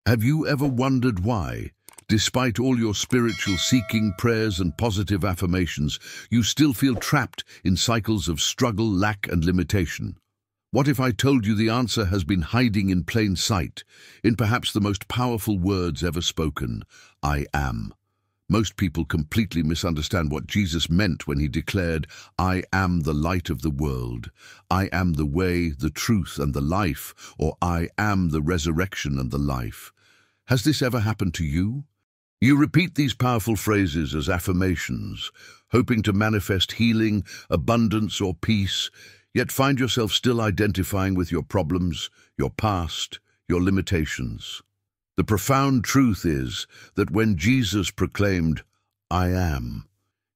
Have you ever wondered why, despite all your spiritual seeking, prayers and positive affirmations, you still feel trapped in cycles of struggle, lack and limitation? What if I told you the answer has been hiding in plain sight, in perhaps the most powerful words ever spoken, I am? Most people completely misunderstand what Jesus meant when he declared, I am the light of the world. I am the way, the truth and the life, or I am the resurrection and the life. Has this ever happened to you? You repeat these powerful phrases as affirmations, hoping to manifest healing, abundance or peace, yet find yourself still identifying with your problems, your past, your limitations. The profound truth is that when Jesus proclaimed, I am,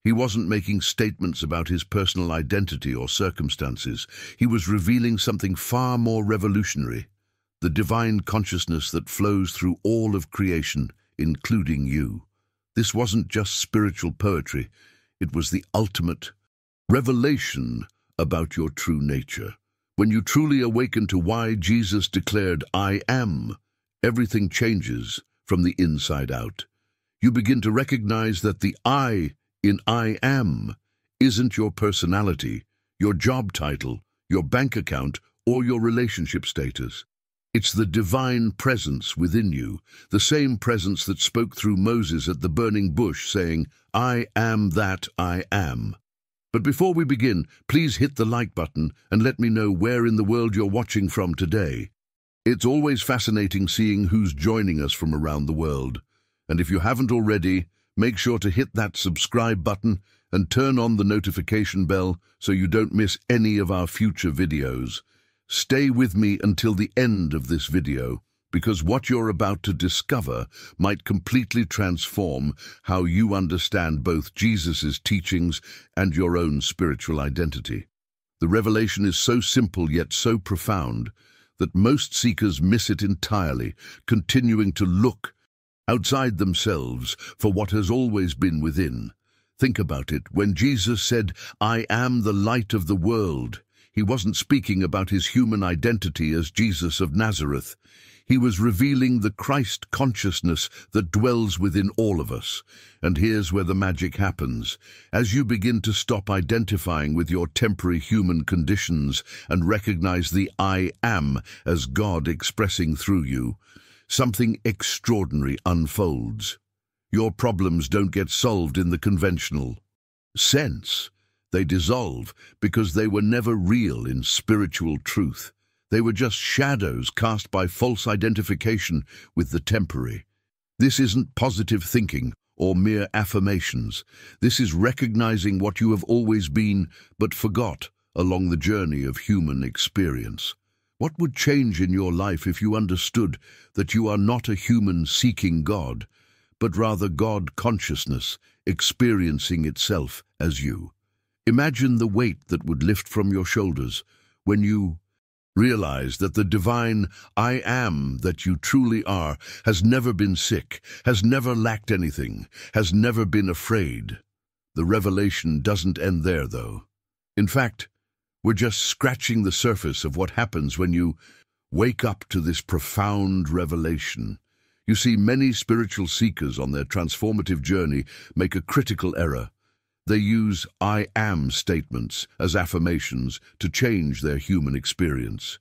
he wasn't making statements about his personal identity or circumstances. He was revealing something far more revolutionary, the divine consciousness that flows through all of creation, including you. This wasn't just spiritual poetry, it was the ultimate revelation about your true nature. When you truly awaken to why Jesus declared, I am, everything changes from the inside out. You begin to recognize that the I in I am isn't your personality, your job title, your bank account, or your relationship status. It's the divine presence within you, the same presence that spoke through Moses at the burning bush, saying, I am that I am. But before we begin, please hit the like button and let me know where in the world you're watching from today. It's always fascinating seeing who's joining us from around the world. And if you haven't already, make sure to hit that subscribe button and turn on the notification bell so you don't miss any of our future videos. Stay with me until the end of this video, because what you're about to discover might completely transform how you understand both Jesus' teachings and your own spiritual identity. The revelation is so simple yet so profound that most seekers miss it entirely, continuing to look outside themselves for what has always been within. Think about it. When Jesus said, I am the light of the world, he wasn't speaking about his human identity as Jesus of Nazareth. He was revealing the Christ consciousness that dwells within all of us. And here's where the magic happens. As you begin to stop identifying with your temporary human conditions and recognize the I am as God expressing through you, something extraordinary unfolds. Your problems don't get solved in the conventional sense. They dissolve because they were never real in spiritual truth. They were just shadows cast by false identification with the temporary. This isn't positive thinking or mere affirmations. This is recognizing what you have always been but forgot along the journey of human experience. What would change in your life if you understood that you are not a human seeking God, but rather God consciousness experiencing itself as you? Imagine the weight that would lift from your shoulders when you realize that the divine I am that you truly are has never been sick, has never lacked anything, has never been afraid. The revelation doesn't end there, though. In fact, we're just scratching the surface of what happens when you wake up to this profound revelation. You see, many spiritual seekers on their transformative journey make a critical error. They use I am statements as affirmations to change their human experience.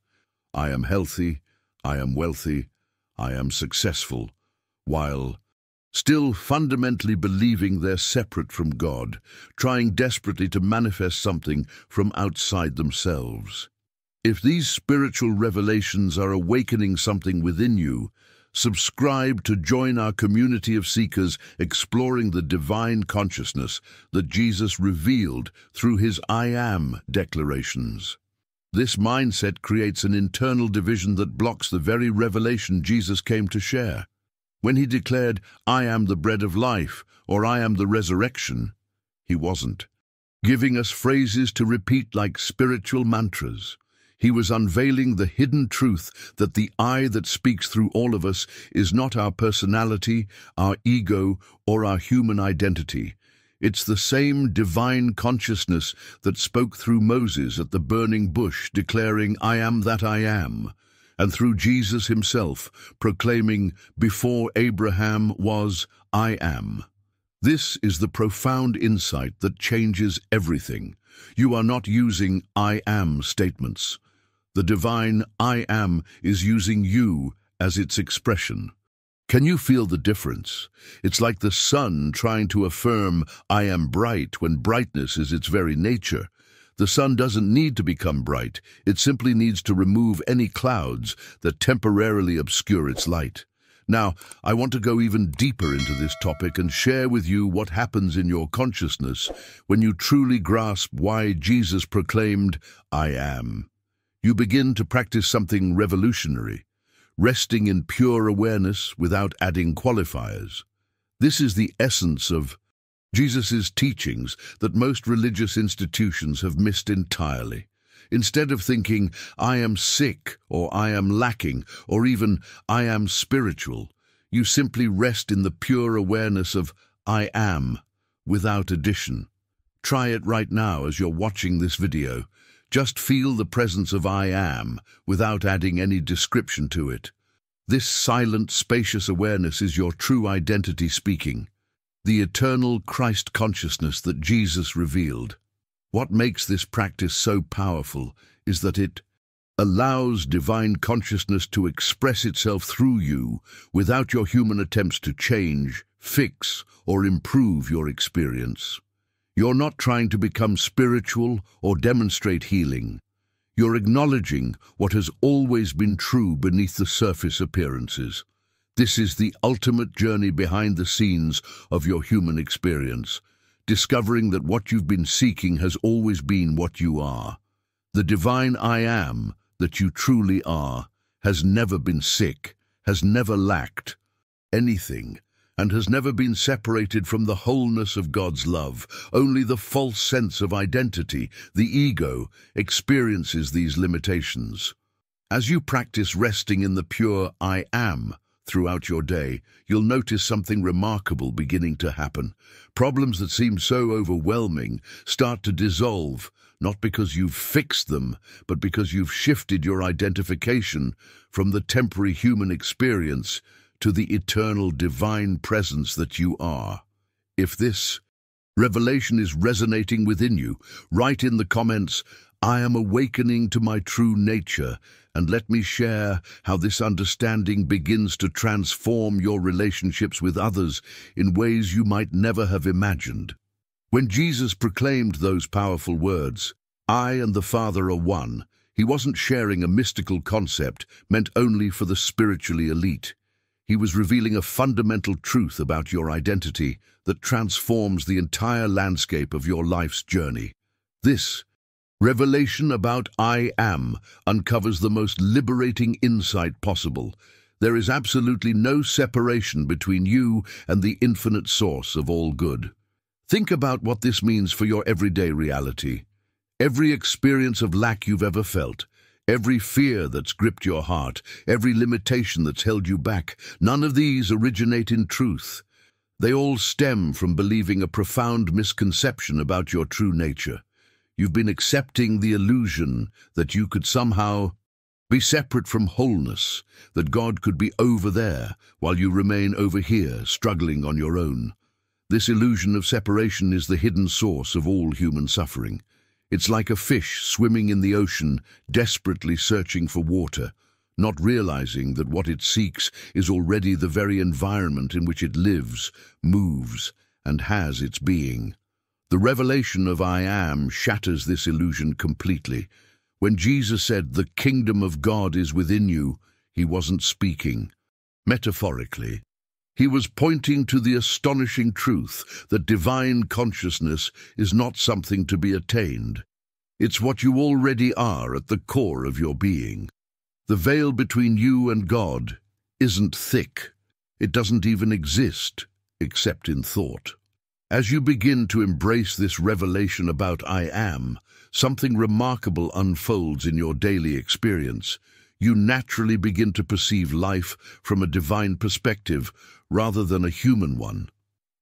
I am healthy, I am wealthy, I am successful, while still fundamentally believing they're separate from God, trying desperately to manifest something from outside themselves. If these spiritual revelations are awakening something within you, subscribe to join our community of seekers exploring the divine consciousness that Jesus revealed through his I am declarations. This mindset creates an internal division that blocks the very revelation Jesus came to share. When he declared, I am the bread of life, or I am the resurrection, he wasn't giving us phrases to repeat like spiritual mantras. He was unveiling the hidden truth that the I that speaks through all of us is not our personality, our ego, or our human identity. It's the same divine consciousness that spoke through Moses at the burning bush, declaring, I am that I am. and through Jesus himself, proclaiming, "Before Abraham was, I am." This is the profound insight that changes everything. You are not using "I am" statements. The divine "I am" is using you as its expression. Can you feel the difference? It's like the sun trying to affirm, "I am bright," when brightness is its very nature. The sun doesn't need to become bright. It simply needs to remove any clouds that temporarily obscure its light. Now, I want to go even deeper into this topic and share with you what happens in your consciousness when you truly grasp why Jesus proclaimed, "I am." You begin to practice something revolutionary, resting in pure awareness without adding qualifiers. This is the essence of Jesus' teachings that most religious institutions have missed entirely. Instead of thinking, "I am sick," or "I am lacking," or even "I am spiritual," you simply rest in the pure awareness of "I am," without addition. Try it right now as you're watching this video. Just feel the presence of "I am" without adding any description to it. This silent, spacious awareness is your true identity speaking, the eternal Christ consciousness that Jesus revealed. What makes this practice so powerful is that it allows divine consciousness to express itself through you without your human attempts to change, fix, or improve your experience. You're not trying to become spiritual or demonstrate healing. You're acknowledging what has always been true beneath the surface appearances. This is the ultimate journey behind the scenes of your human experience, discovering that what you've been seeking has always been what you are. The divine "I am" that you truly are has never been sick, has never lacked anything, and has never been separated from the wholeness of God's love. Only the false sense of identity, the ego, experiences these limitations. As you practice resting in the pure "I am" throughout your day, you'll notice something remarkable beginning to happen. Problems that seem so overwhelming start to dissolve, not because you've fixed them, but because you've shifted your identification from the temporary human experience to the eternal divine presence that you are. If this revelation is resonating within you, write in the comments, "I am awakening to my true nature," and let me share how this understanding begins to transform your relationships with others in ways you might never have imagined. When Jesus proclaimed those powerful words, "I and the Father are one," he wasn't sharing a mystical concept meant only for the spiritually elite. He was revealing a fundamental truth about your identity that transforms the entire landscape of your life's journey. This revelation about "I am" uncovers the most liberating insight possible. There is absolutely no separation between you and the infinite source of all good. Think about what this means for your everyday reality. Every experience of lack you've ever felt, every fear that's gripped your heart, every limitation that's held you back, none of these originate in truth. They all stem from believing a profound misconception about your true nature. You've been accepting the illusion that you could somehow be separate from wholeness, that God could be over there while you remain over here, struggling on your own. This illusion of separation is the hidden source of all human suffering. It's like a fish swimming in the ocean, desperately searching for water, not realizing that what it seeks is already the very environment in which it lives, moves, and has its being. The revelation of "I am" shatters this illusion completely. When Jesus said, "The kingdom of God is within you," he wasn't speaking metaphorically. He was pointing to the astonishing truth that divine consciousness is not something to be attained. It's what you already are at the core of your being. The veil between you and God isn't thick. It doesn't even exist, except in thought. As you begin to embrace this revelation about "I am," something remarkable unfolds in your daily experience. You naturally begin to perceive life from a divine perspective rather than a human one.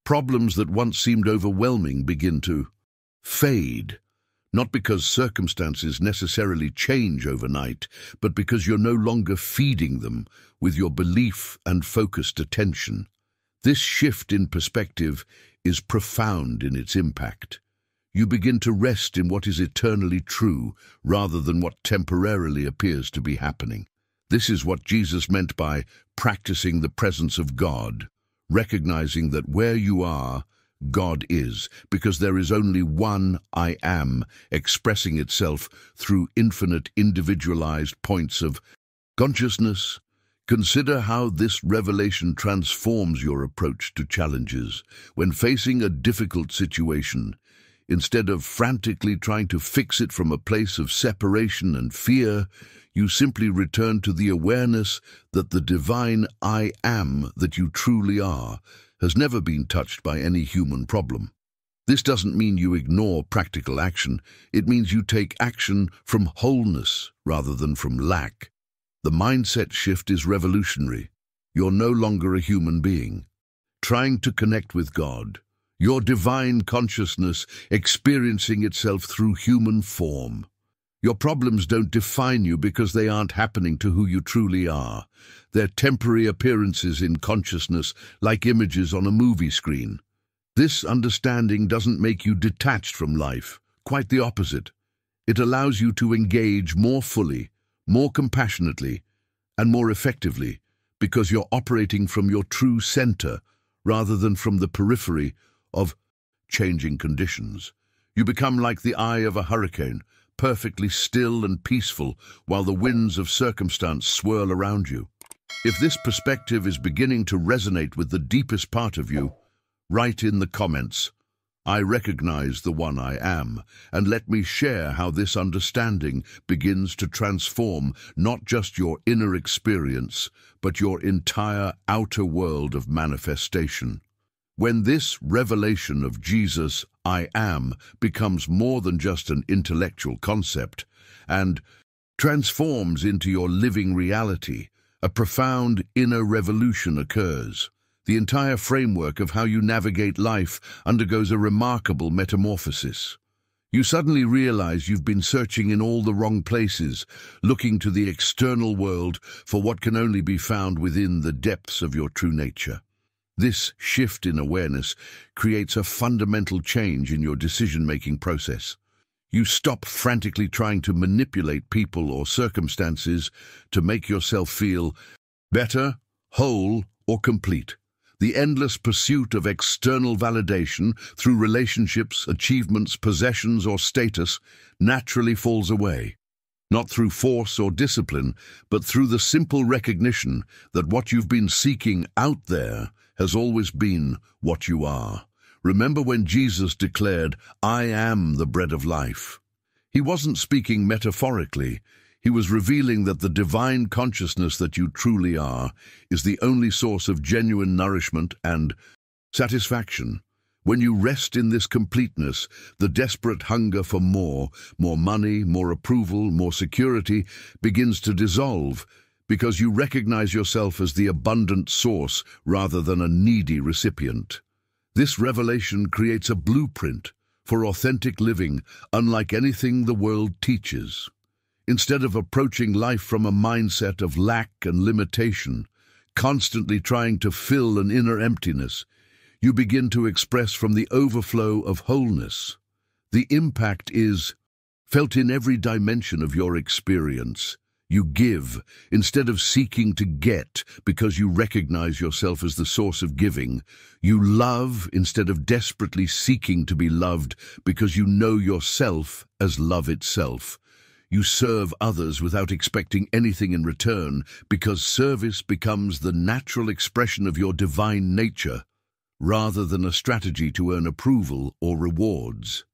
Problems that once seemed overwhelming begin to fade, Not because circumstances necessarily change overnight, but because you're no longer feeding them with your belief and focused attention. This shift in perspective is profound in its impact. You begin to rest in what is eternally true rather than what temporarily appears to be happening. This is what Jesus meant by practicing the presence of God, recognizing that where you are, God is, because there is only one I am expressing itself through infinite individualized points of consciousness. Consider how this revelation transforms your approach to challenges. When facing a difficult situation, instead of frantically trying to fix it from a place of separation and fear, you simply return to the awareness that the divine I am that you truly are has never been touched by any human problem. This doesn't mean you ignore practical action. It means you take action from wholeness rather than from lack. The mindset shift is revolutionary. You're no longer a human being trying to connect with God. Your divine consciousness experiencing itself through human form. Your problems don't define you because they aren't happening to who you truly are. They're temporary appearances in consciousness, like images on a movie screen. This understanding doesn't make you detached from life. Quite the opposite. It allows you to engage more fully, more compassionately, and more effectively, because you're operating from your true center rather than from the periphery of changing conditions. You become like the eye of a hurricane, perfectly still and peaceful while the winds of circumstance swirl around you. If this perspective is beginning to resonate with the deepest part of you, write in the comments, "I recognize the one I am," and let me share how this understanding begins to transform not just your inner experience, but your entire outer world of manifestation. When this revelation of Jesus, I am, becomes more than just an intellectual concept and transforms into your living reality, a profound inner revolution occurs. The entire framework of how you navigate life undergoes a remarkable metamorphosis. You suddenly realize you've been searching in all the wrong places, looking to the external world for what can only be found within the depths of your true nature. This shift in awareness creates a fundamental change in your decision-making process. You stop frantically trying to manipulate people or circumstances to make yourself feel better, whole, or complete. The endless pursuit of external validation through relationships, achievements, possessions, or status naturally falls away. Not through force or discipline, but through the simple recognition that what you've been seeking out there has always been what you are. Remember when Jesus declared, "I am the bread of life." He wasn't speaking metaphorically. He was revealing that the divine consciousness that you truly are is the only source of genuine nourishment and satisfaction. When you rest in this completeness, the desperate hunger for more money, more approval, more security begins to dissolve, because you recognize yourself as the abundant source rather than a needy recipient. This revelation creates a blueprint for authentic living, unlike anything the world teaches. Instead of approaching life from a mindset of lack and limitation, constantly trying to fill an inner emptiness, you begin to express from the overflow of wholeness. The impact is felt in every dimension of your experience. You give instead of seeking to get because you recognize yourself as the source of giving. You love instead of desperately seeking to be loved because you know yourself as love itself. You serve others without expecting anything in return because service becomes the natural expression of your divine nature rather than a strategy to earn approval or rewards.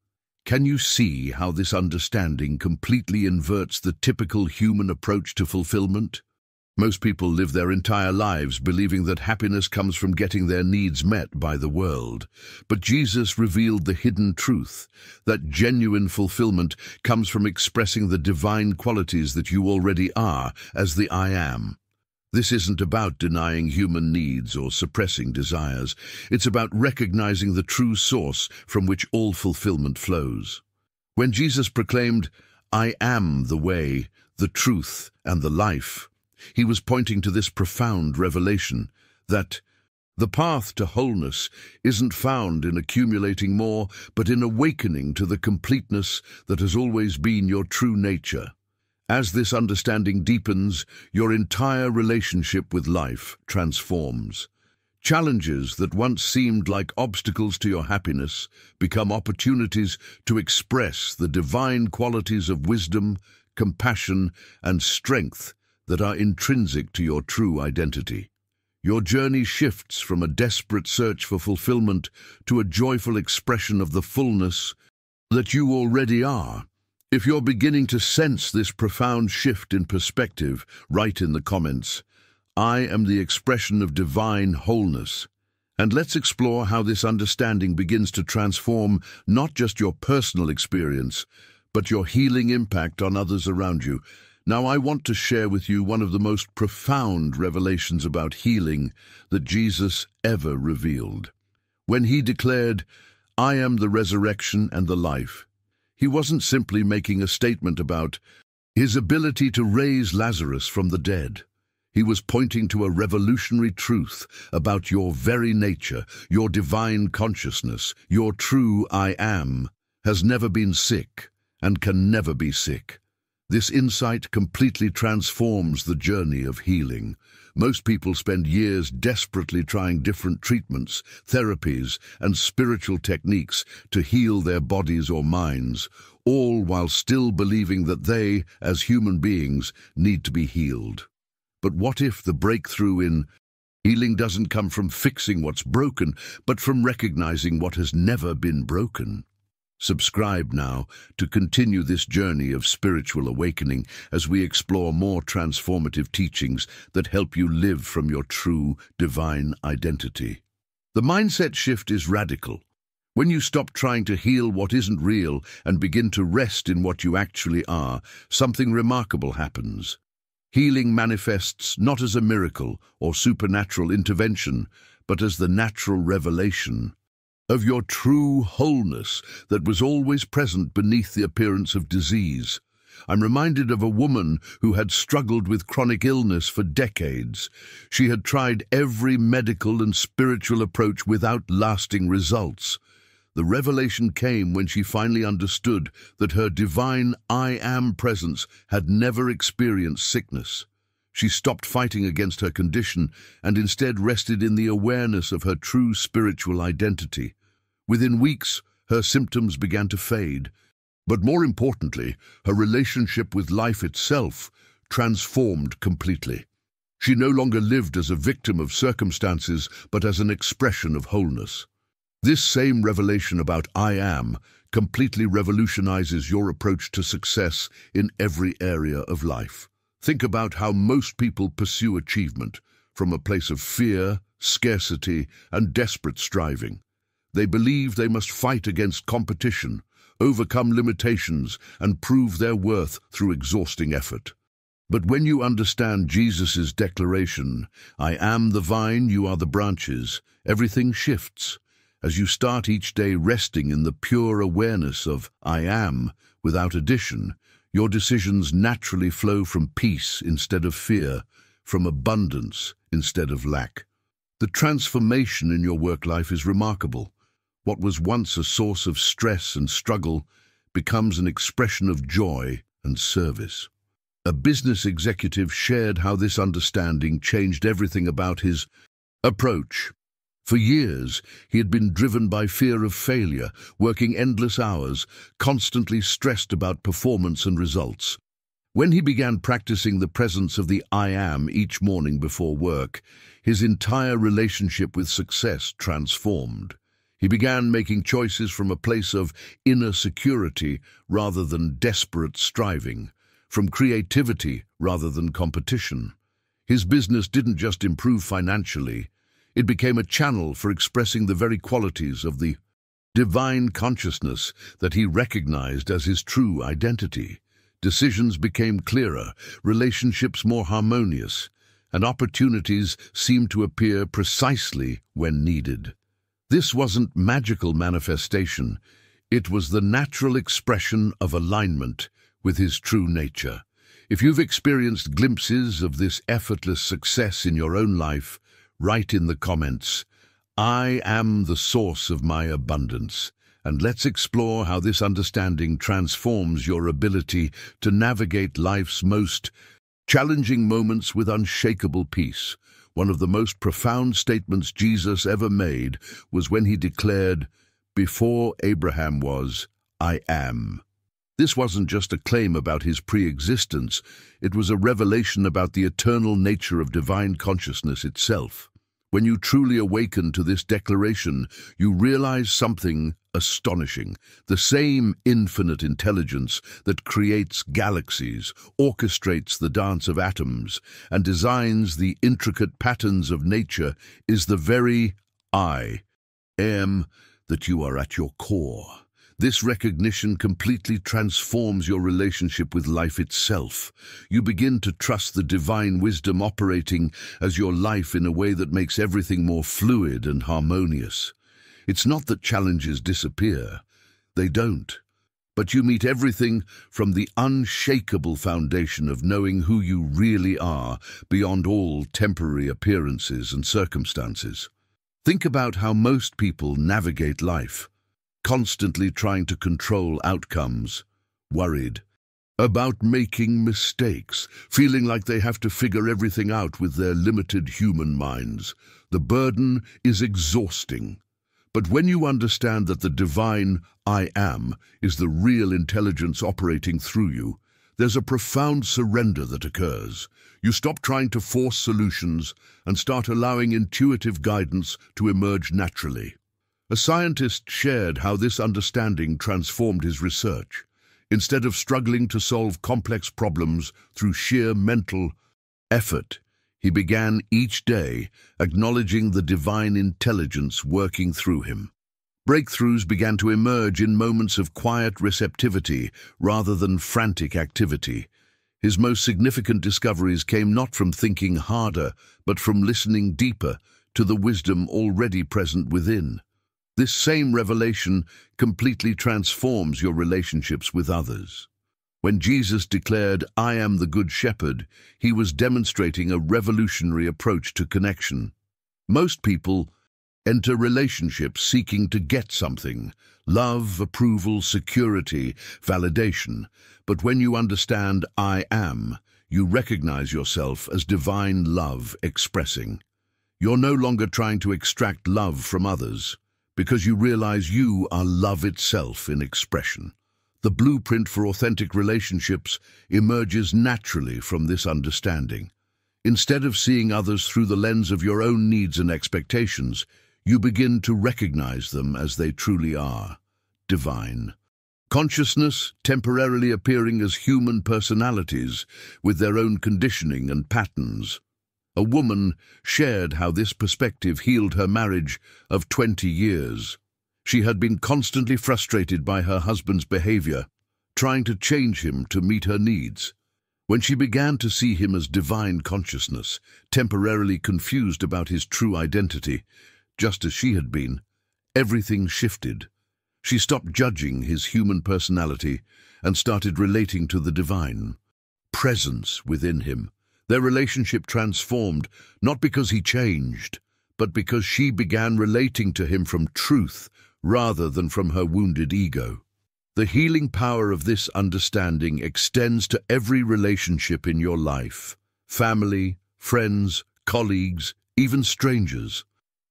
Can you see how this understanding completely inverts the typical human approach to fulfillment? Most people live their entire lives believing that happiness comes from getting their needs met by the world. But Jesus revealed the hidden truth, that genuine fulfillment comes from expressing the divine qualities that you already are as the I am. This isn't about denying human needs or suppressing desires. It's about recognizing the true source from which all fulfillment flows. When Jesus proclaimed, "I am the way, the truth, and the life," he was pointing to this profound revelation that the path to wholeness isn't found in accumulating more, but in awakening to the completeness that has always been your true nature. As this understanding deepens, your entire relationship with life transforms. Challenges that once seemed like obstacles to your happiness become opportunities to express the divine qualities of wisdom, compassion, and strength that are intrinsic to your true identity. Your journey shifts from a desperate search for fulfillment to a joyful expression of the fullness that you already are. If you're beginning to sense this profound shift in perspective, write in the comments, "I am the expression of divine wholeness." And let's explore how this understanding begins to transform not just your personal experience, but your healing impact on others around you. Now, I want to share with you one of the most profound revelations about healing that Jesus ever revealed. When he declared, "I am the resurrection and the life," he wasn't simply making a statement about his ability to raise Lazarus from the dead. He was pointing to a revolutionary truth about your very nature, your divine consciousness. Your true I am has never been sick and can never be sick. This insight completely transforms the journey of healing. Most people spend years desperately trying different treatments, therapies, and spiritual techniques to heal their bodies or minds, all while still believing that they, as human beings, need to be healed. But what if the breakthrough in healing doesn't come from fixing what's broken, but from recognizing what has never been broken? Subscribe now to continue this journey of spiritual awakening as we explore more transformative teachings that help you live from your true divine identity. The mindset shift is radical. When you stop trying to heal what isn't real and begin to rest in what you actually are, something remarkable happens. Healing manifests not as a miracle or supernatural intervention, but as the natural revelation of your true wholeness that was always present beneath the appearance of disease. I'm reminded of a woman who had struggled with chronic illness for decades. She had tried every medical and spiritual approach without lasting results. The revelation came when she finally understood that her divine I am presence had never experienced sickness. She stopped fighting against her condition and instead rested in the awareness of her true spiritual identity. Within weeks, her symptoms began to fade, but more importantly, her relationship with life itself transformed completely. She no longer lived as a victim of circumstances, but as an expression of wholeness. This same revelation about I am completely revolutionizes your approach to success in every area of life. Think about how most people pursue achievement from a place of fear, scarcity, and desperate striving. They believe they must fight against competition, overcome limitations, and prove their worth through exhausting effort. But when you understand Jesus' declaration, "I am the vine, you are the branches," everything shifts. As you start each day resting in the pure awareness of I am, without addition, your decisions naturally flow from peace instead of fear, from abundance instead of lack. The transformation in your work life is remarkable. What was once a source of stress and struggle becomes an expression of joy and service. A business executive shared how this understanding changed everything about his approach. For years, he had been driven by fear of failure, working endless hours, constantly stressed about performance and results. When he began practicing the presence of the I am each morning before work, his entire relationship with success transformed. He began making choices from a place of inner security rather than desperate striving, from creativity rather than competition. His business didn't just improve financially, it became a channel for expressing the very qualities of the divine consciousness that he recognized as his true identity. Decisions became clearer, relationships more harmonious, and opportunities seemed to appear precisely when needed. This wasn't magical manifestation. It was the natural expression of alignment with his true nature. If you've experienced glimpses of this effortless success in your own life, write in the comments, "I am the source of my abundance." And let's explore how this understanding transforms your ability to navigate life's most challenging moments with unshakable peace. One of the most profound statements Jesus ever made was when he declared, "Before Abraham was, I am." This wasn't just a claim about his pre-existence, it was a revelation about the eternal nature of divine consciousness itself. When you truly awaken to this declaration, you realize something astonishing. The same infinite intelligence that creates galaxies, orchestrates the dance of atoms, and designs the intricate patterns of nature is the very I am that you are at your core. This recognition completely transforms your relationship with life itself. You begin to trust the divine wisdom operating as your life in a way that makes everything more fluid and harmonious. It's not that challenges disappear. They don't. But you meet everything from the unshakable foundation of knowing who you really are beyond all temporary appearances and circumstances. Think about how most people navigate life, constantly trying to control outcomes, worried about making mistakes, feeling like they have to figure everything out with their limited human minds. The burden is exhausting. But when you understand that the divine I am is the real intelligence operating through you, there's a profound surrender that occurs. You stop trying to force solutions and start allowing intuitive guidance to emerge naturally. A scientist shared how this understanding transformed his research. Instead of struggling to solve complex problems through sheer mental effort, he began each day acknowledging the divine intelligence working through him. Breakthroughs began to emerge in moments of quiet receptivity rather than frantic activity. His most significant discoveries came not from thinking harder, but from listening deeper to the wisdom already present within. This same revelation completely transforms your relationships with others. When Jesus declared, "I am the Good Shepherd," he was demonstrating a revolutionary approach to connection. Most people enter relationships seeking to get something: love, approval, security, validation. But when you understand I am, you recognize yourself as divine love expressing. You're no longer trying to extract love from others, because you realize you are love itself in expression. The blueprint for authentic relationships emerges naturally from this understanding. Instead of seeing others through the lens of your own needs and expectations, you begin to recognize them as they truly are: divine. Consciousness temporarily appearing as human personalities with their own conditioning and patterns. A woman shared how this perspective healed her marriage of 20 years. She had been constantly frustrated by her husband's behavior, trying to change him to meet her needs. When she began to see him as divine consciousness, temporarily confused about his true identity, just as she had been, everything shifted. She stopped judging his human personality and started relating to the divine presence within him. Their relationship transformed, not because he changed, but because she began relating to him from truth rather than from her wounded ego. The healing power of this understanding extends to every relationship in your life: family, friends, colleagues, even strangers.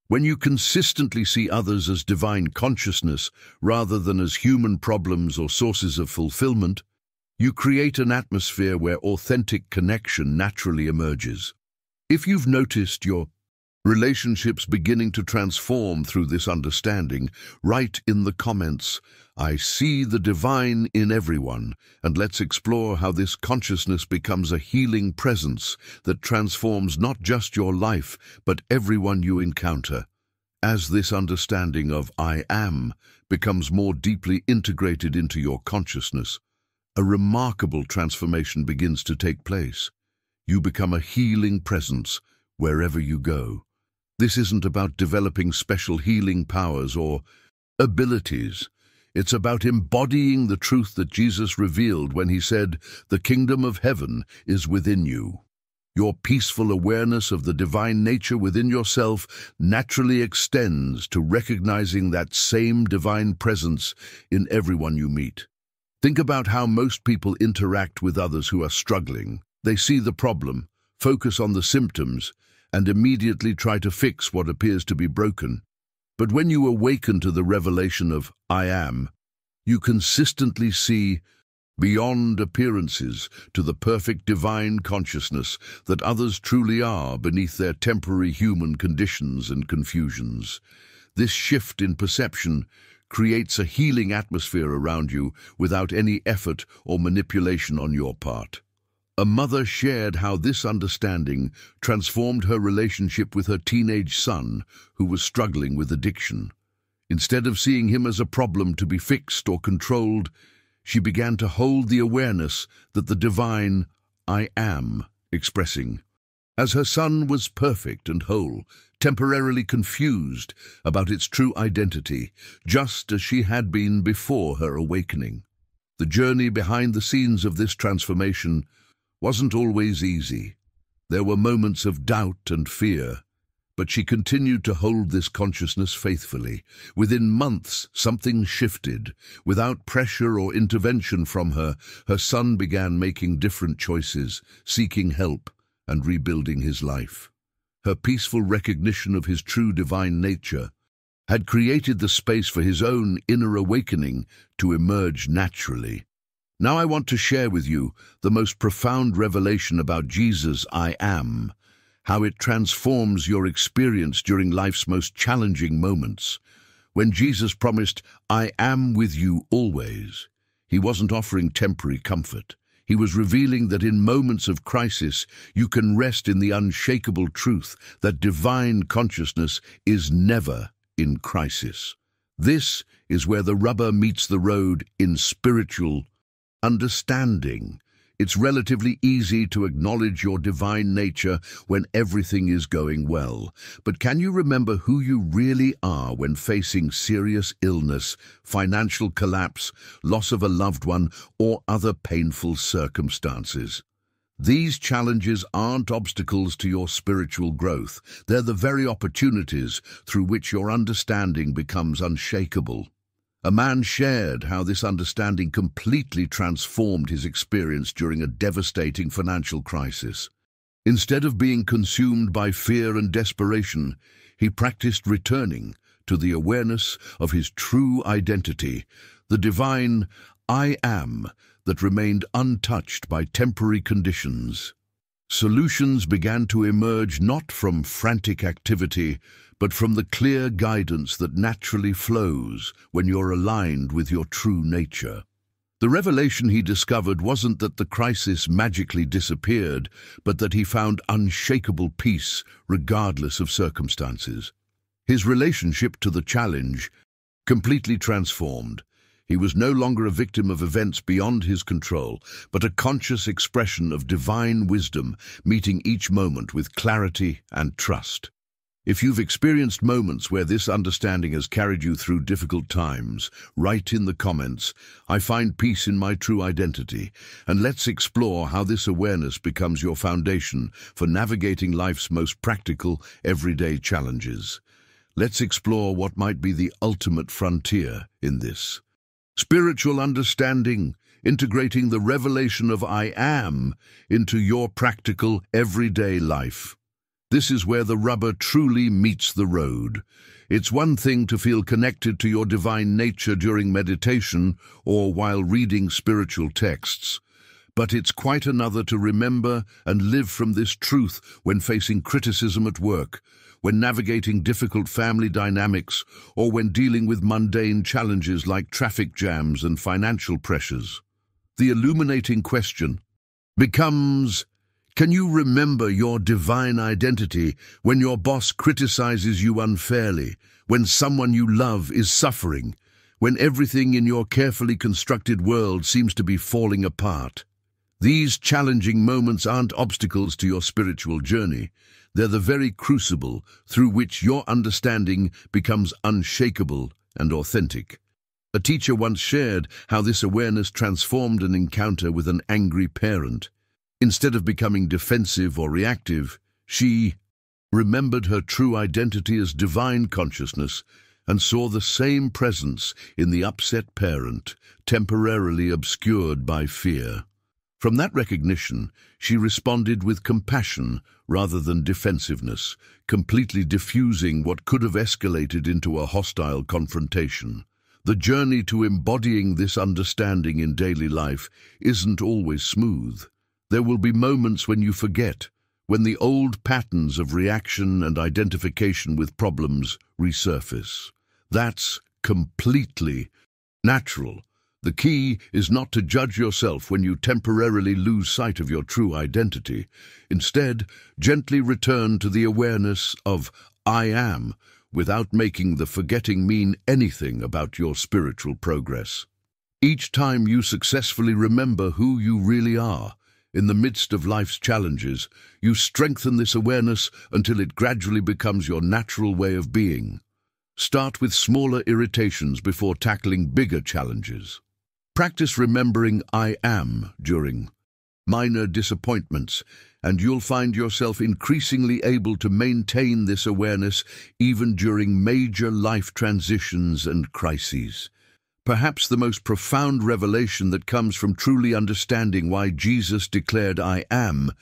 When you consistently see others as divine consciousness rather than as human problems or sources of fulfillment, you create an atmosphere where authentic connection naturally emerges. If you've noticed your relationships beginning to transform through this understanding, write in the comments, "I see the divine in everyone," and let's explore how this consciousness becomes a healing presence that transforms not just your life, but everyone you encounter. As this understanding of I am becomes more deeply integrated into your consciousness, a remarkable transformation begins to take place. You become a healing presence wherever you go. This isn't about developing special healing powers or abilities. It's about embodying the truth that Jesus revealed when he said, "The kingdom of heaven is within you." Your peaceful awareness of the divine nature within yourself naturally extends to recognizing that same divine presence in everyone you meet. Think about how most people interact with others who are struggling. They see the problem, focus on the symptoms, and immediately try to fix what appears to be broken. But when you awaken to the revelation of I am, you consistently see beyond appearances to the perfect divine consciousness that others truly are beneath their temporary human conditions and confusions. This shift in perception creates a healing atmosphere around you without any effort or manipulation on your part. A mother shared how this understanding transformed her relationship with her teenage son, who was struggling with addiction. Instead of seeing him as a problem to be fixed or controlled, she began to hold the awareness that the divine I am expressing. As her son was perfect and whole, temporarily confused about its true identity, just as she had been before her awakening. The journey behind the scenes of this transformation wasn't always easy. There were moments of doubt and fear, but she continued to hold this consciousness faithfully. Within months, something shifted. Without pressure or intervention from her, her son began making different choices, seeking help, and rebuilding his life. Her peaceful recognition of his true divine nature had created the space for his own inner awakening to emerge naturally. Now I want to share with you the most profound revelation about Jesus' I am, how it transforms your experience during life's most challenging moments. When Jesus promised, "I am with you always," he wasn't offering temporary comfort. He was revealing that in moments of crisis, you can rest in the unshakable truth that divine consciousness is never in crisis. This is where the rubber meets the road in spiritual understanding. It's relatively easy to acknowledge your divine nature when everything is going well. But can you remember who you really are when facing serious illness, financial collapse, loss of a loved one, or other painful circumstances? These challenges aren't obstacles to your spiritual growth. They're the very opportunities through which your understanding becomes unshakable. A man shared how this understanding completely transformed his experience during a devastating financial crisis. Instead of being consumed by fear and desperation, he practiced returning to the awareness of his true identity, the divine I am that remained untouched by temporary conditions. Solutions began to emerge not from frantic activity, but from the clear guidance that naturally flows when you're aligned with your true nature. The revelation he discovered wasn't that the crisis magically disappeared, but that he found unshakable peace regardless of circumstances. His relationship to the challenge completely transformed. He was no longer a victim of events beyond his control, but a conscious expression of divine wisdom, meeting each moment with clarity and trust. If you've experienced moments where this understanding has carried you through difficult times, write in the comments, "I find peace in my true identity," and let's explore how this awareness becomes your foundation for navigating life's most practical, everyday challenges. Let's explore what might be the ultimate frontier in this. Spiritual understanding, integrating the revelation of I am into your practical, everyday life. This is where the rubber truly meets the road. It's one thing to feel connected to your divine nature during meditation or while reading spiritual texts, but it's quite another to remember and live from this truth when facing criticism at work, when navigating difficult family dynamics, or when dealing with mundane challenges like traffic jams and financial pressures. The illuminating question becomes, can you remember your divine identity when your boss criticizes you unfairly, when someone you love is suffering, when everything in your carefully constructed world seems to be falling apart? These challenging moments aren't obstacles to your spiritual journey. They're the very crucible through which your understanding becomes unshakable and authentic. A teacher once shared how this awareness transformed an encounter with an angry parent. Instead of becoming defensive or reactive, she remembered her true identity as divine consciousness and saw the same presence in the upset parent, temporarily obscured by fear. From that recognition, she responded with compassion rather than defensiveness, completely diffusing what could have escalated into a hostile confrontation. The journey to embodying this understanding in daily life isn't always smooth. There will be moments when you forget, when the old patterns of reaction and identification with problems resurface. That's completely natural. The key is not to judge yourself when you temporarily lose sight of your true identity. Instead, gently return to the awareness of I am, without making the forgetting mean anything about your spiritual progress. Each time you successfully remember who you really are, in the midst of life's challenges, you strengthen this awareness until it gradually becomes your natural way of being. Start with smaller irritations before tackling bigger challenges. Practice remembering I am during minor disappointments, and you'll find yourself increasingly able to maintain this awareness even during major life transitions and crises. Perhaps the most profound revelation that comes from truly understanding why Jesus declared I am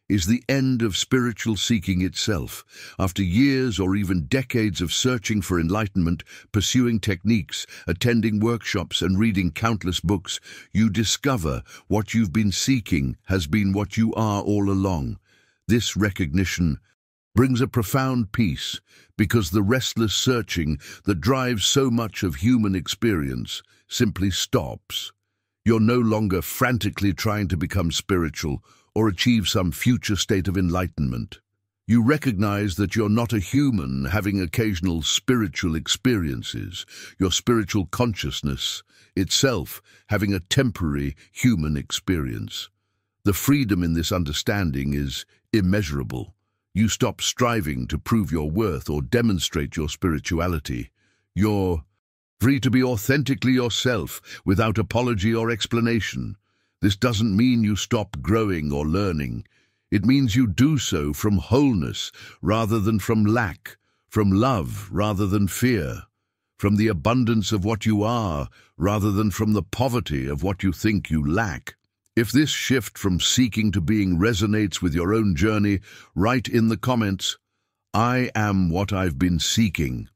is the end of spiritual seeking itself. After years or even decades of searching for enlightenment, pursuing techniques, attending workshops, and reading countless books, you discover what you've been seeking has been what you are all along. This recognition brings a profound peace, because the restless searching that drives so much of human experience simply stops. You're no longer frantically trying to become spiritual or achieve some future state of enlightenment. You recognize that you're not a human having occasional spiritual experiences, your spiritual consciousness itself having a temporary human experience. The freedom in this understanding is immeasurable. You stop striving to prove your worth or demonstrate your spirituality. You're free to be authentically yourself without apology or explanation. This doesn't mean you stop growing or learning. It means you do so from wholeness rather than from lack, from love rather than fear, from the abundance of what you are rather than from the poverty of what you think you lack. If this shift from seeking to being resonates with your own journey, write in the comments, I am what I've been seeking.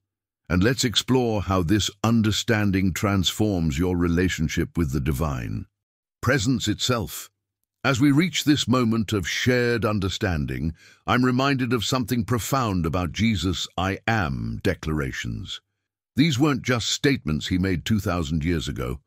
And let's explore how this understanding transforms your relationship with the divine. Presence itself. As we reach this moment of shared understanding, I'm reminded of something profound about Jesus' I am declarations. These weren't just statements he made 2,000 years ago.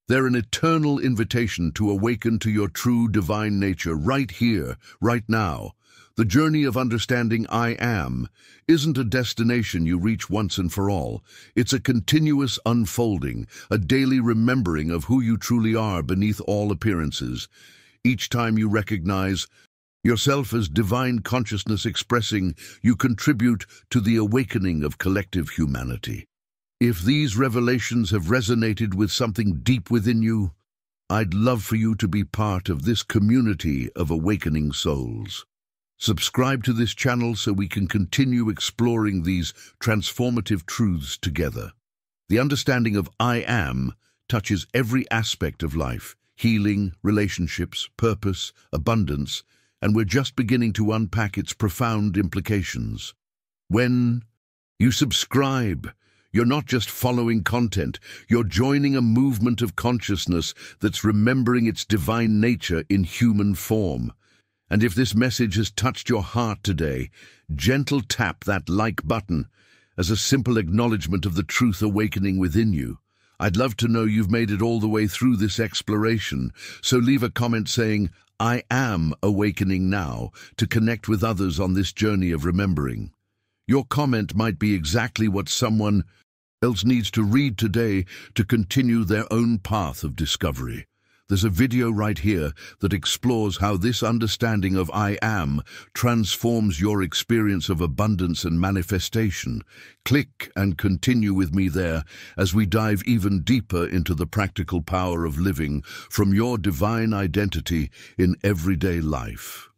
They're an eternal invitation to awaken to your true divine nature right here, right now. The journey of understanding I am isn't a destination you reach once and for all. It's a continuous unfolding, a daily remembering of who you truly are beneath all appearances. Each time you recognize yourself as divine consciousness expressing, you contribute to the awakening of collective humanity. If these revelations have resonated with something deep within you, I'd love for you to be part of this community of awakening souls. Subscribe to this channel so we can continue exploring these transformative truths together. The understanding of I am touches every aspect of life: healing, relationships, purpose, abundance, and we're just beginning to unpack its profound implications. When you subscribe, you're not just following content, you're joining a movement of consciousness that's remembering its divine nature in human form. And if this message has touched your heart today, gentle tap that like button as a simple acknowledgement of the truth awakening within you. I'd love to know you've made it all the way through this exploration, so leave a comment saying, I am awakening now, to connect with others on this journey of remembering. Your comment might be exactly what someone else needs to read today to continue their own path of discovery. There's a video right here that explores how this understanding of I am transforms your experience of abundance and manifestation. Click and continue with me there as we dive even deeper into the practical power of living from your divine identity in everyday life.